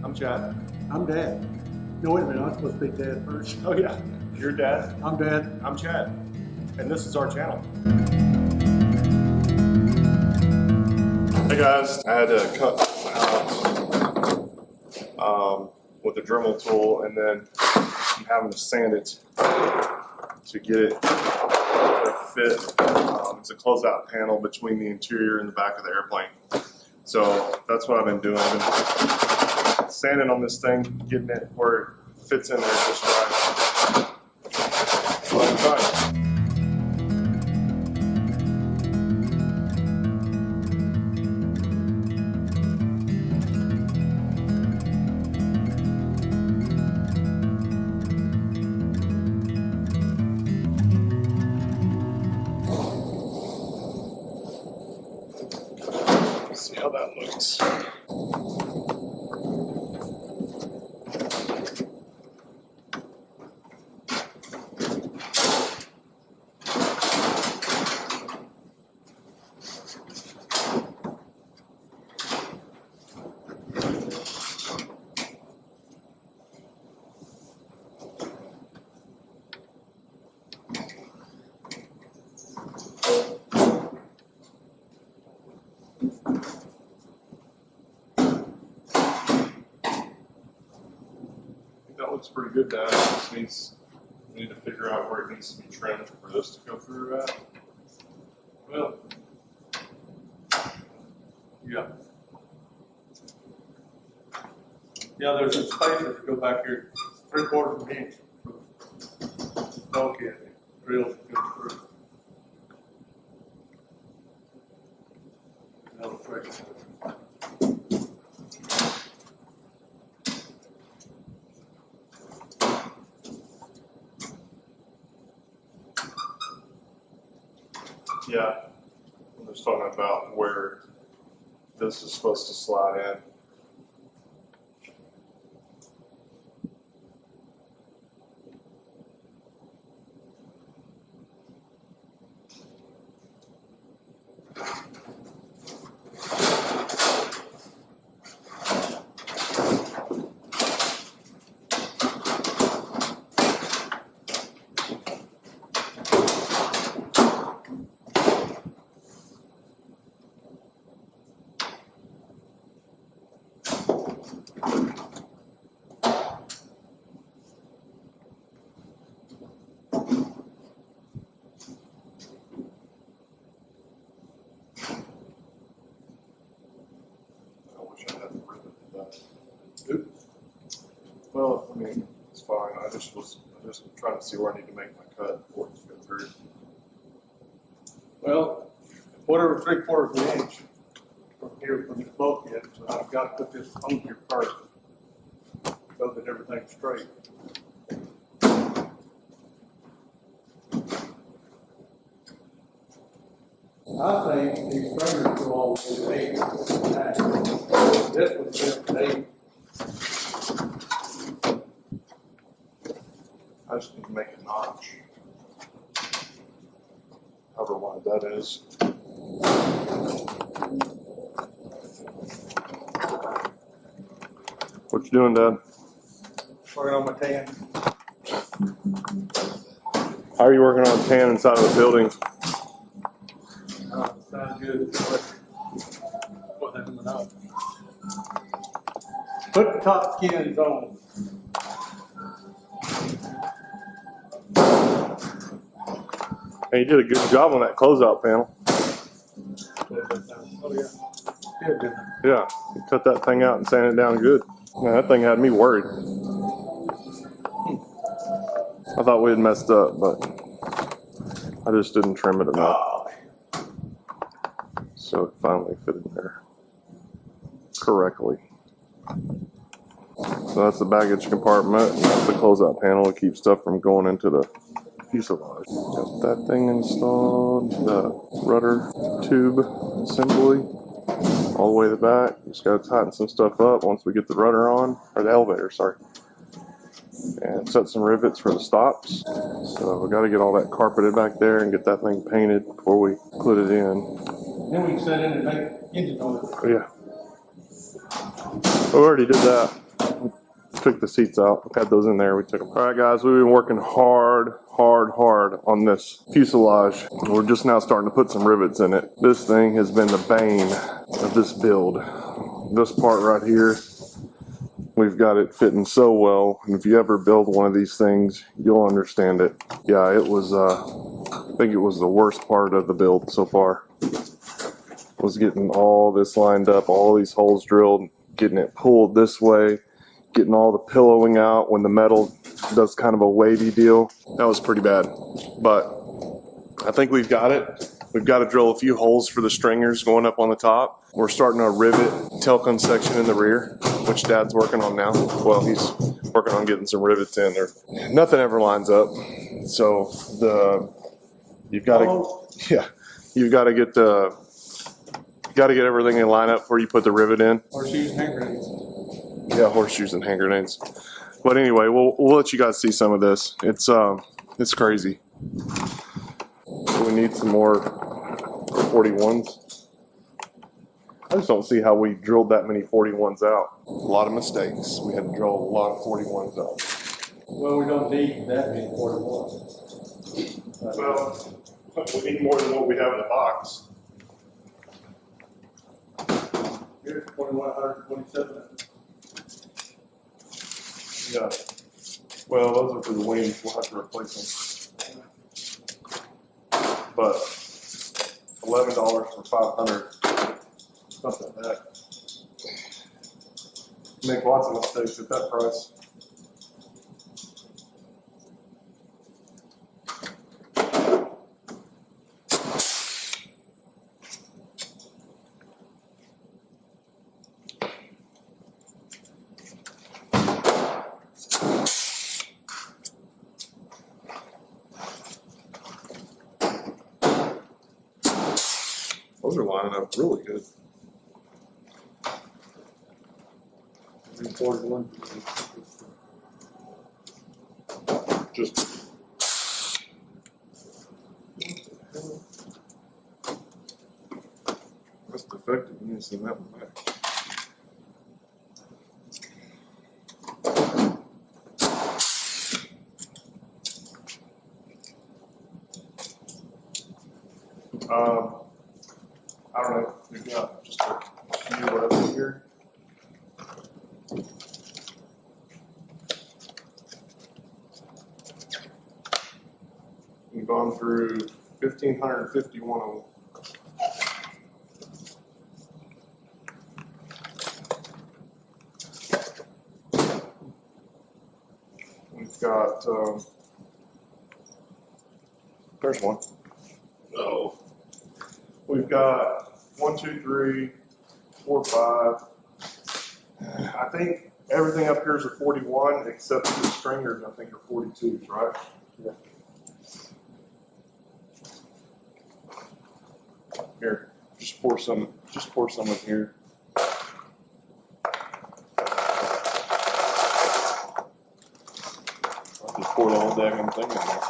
I'm Chad. I'm Dad. No, wait a minute, I'm supposed to be Dad first. Oh yeah, you're Dad. I'm Dad. I'm Chad. And this is our channel. Hey guys, I had to cut out with a Dremel tool, and then I'm having to sand it to get it to fit. It's a closeout panel between the interior and the back of the airplane. So that's what I've been doing. I've been sanding on this thing, getting it where it fits in there just right. So I'm trying. See how that looks. That looks pretty good, Dad. We need to figure out where it needs to be trimmed for this to go through at. Well, yeah. Yeah, there's a space that go back here, 3/4 of an inch. Okay, drill to go through. Another question. Yeah, I'm just talking about where this is supposed to slide in. Well, I mean, it's fine. I'm just trying to see where I need to make my cut before it goes through. Well, whatever 3/4 of an inch from here from the bulkhead, so I've got to put this on here first so that everything's straight. I think these framers go all the way to 8. This one's built to 8. I just need to make a notch. However wide that is. What you doing, Dad? Working on my tan. How are you working on tan inside of the building? Sounds good. Put the top skins on. Hey, you did a good job on that closeout panel. Oh yeah. Good, didn't it? Yeah, you cut that thing out and sanded it down good. Man, that thing had me worried. I thought we had messed up, but I just didn't trim it enough. So it finally fit in there correctly. So that's the baggage compartment, and that's the closeout panel to keep stuff from going into the fuselage. Got that thing installed, the rudder tube assembly, all the way to the back. Just got to tighten some stuff up once we get the rudder on, or the elevator, sorry. And set some rivets for the stops. So we got to get all that carpeted back there and get that thing painted before we put it in. Then we can set in and make engine oil. Yeah. We already did that. took the seats out. Had those in there. We took them. All right, guys, we've been working hard on this fuselage. We're just now starting to put some rivets in it. This thing has been the bane of this build. This part right here, we've got it fitting so well. And if you ever build one of these things, you'll understand it. Yeah, it was, I think it was the worst part of the build so far. Was getting all this lined up, all these holes drilled, getting it pulled this way, getting all the pillowing out when the metal does kind of a wavy deal. That was pretty bad, but I think we've got it. We've got to drill a few holes for the stringers going up on the top. We're starting a rivet Telcon section in the rear, which Dad's working on now. Well, he's working on getting some rivets in there. Nothing ever lines up, so you've got to get everything in line up before you put the rivet in. Horseshoes and hand grenades. Yeah, horseshoes and hand grenades. But anyway, we'll let you guys see some of this. It's crazy. We need some more 41s. I just don't see how we drilled that many 41s out. A lot of mistakes. We had to drill a lot of 41s out. Well, we don't need that many 41s. Well, we need more than what we have in the box. Here's 2127. Yeah. Well, those are for the wings. We'll have to replace them. But $11 for 500. Something like that. Make lots of mistakes at that price. Those are lining up really good. 41. Just that's defective. You need to send that one back. I don't know. We've got just a few left here. We've gone through 1,551 of them. We've got, there's one. Oh. We've got 1, 2, 3, 4, 5. I think everything up here is a 41 except the stringers, I think, are 42s, right? Yeah. Here, just pour some in here. I'll just pour the whole daggone thing in there.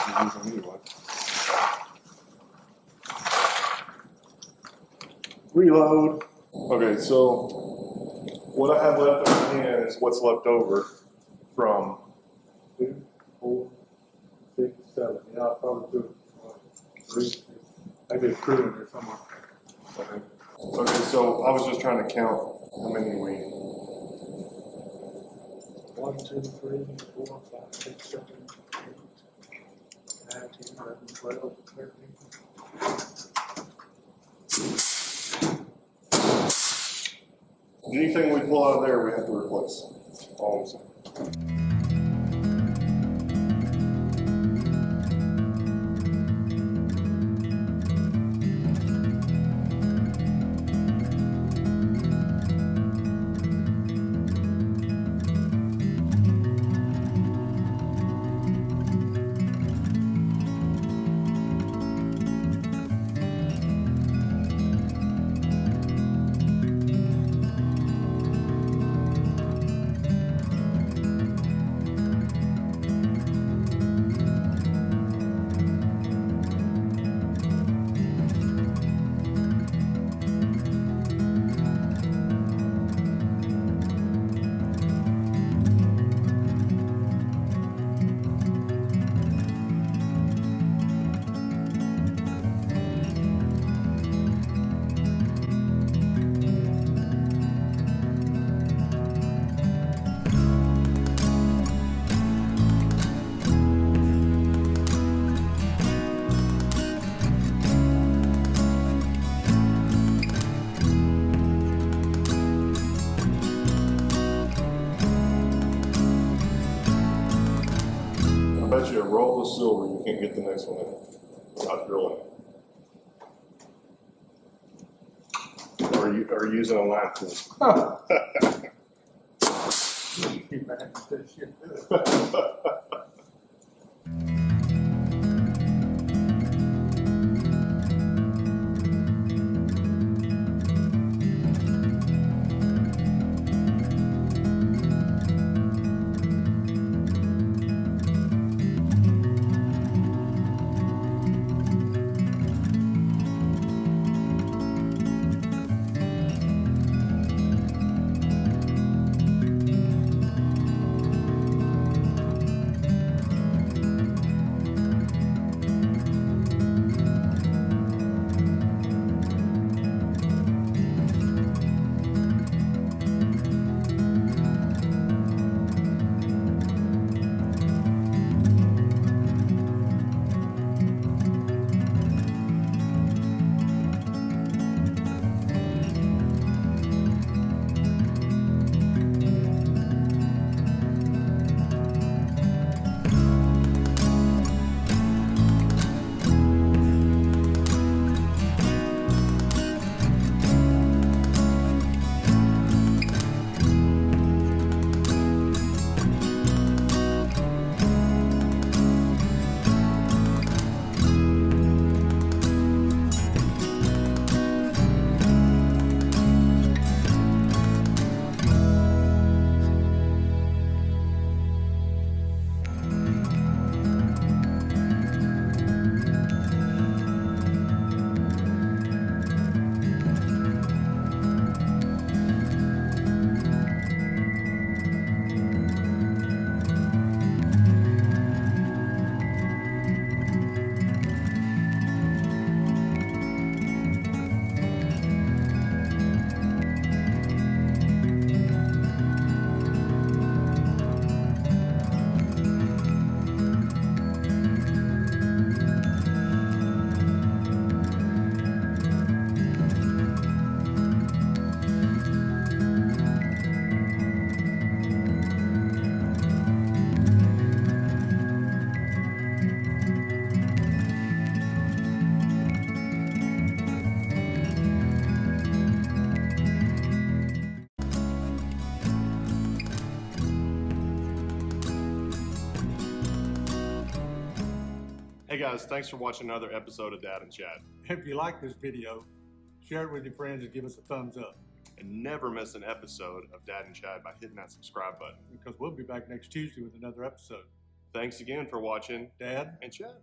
I'll use them anyway. Reload. Okay, so what I have left in my hand is what's left over from 2, 4, 6, 7. Yeah, I'll probably do 3. Maybe a crew in there somewhere. Okay, so I was just trying to count how many we. 1, 2, 3, 4, 5, 6, 7, 8, 9, 10, 11, 12, 13. Anything we pull out of there, we have to replace. All of them. got you a roll of silver, you can't get the next one in without drilling it. Or you are using a line tool. You man, that shit good. Hey guys, thanks for watching another episode of Dad and Chad. If you like this video, share it with your friends and give us a thumbs up. And never miss an episode of Dad and Chad by hitting that subscribe button. Because we'll be back next Tuesday with another episode. Thanks again for watching Dad and Chad.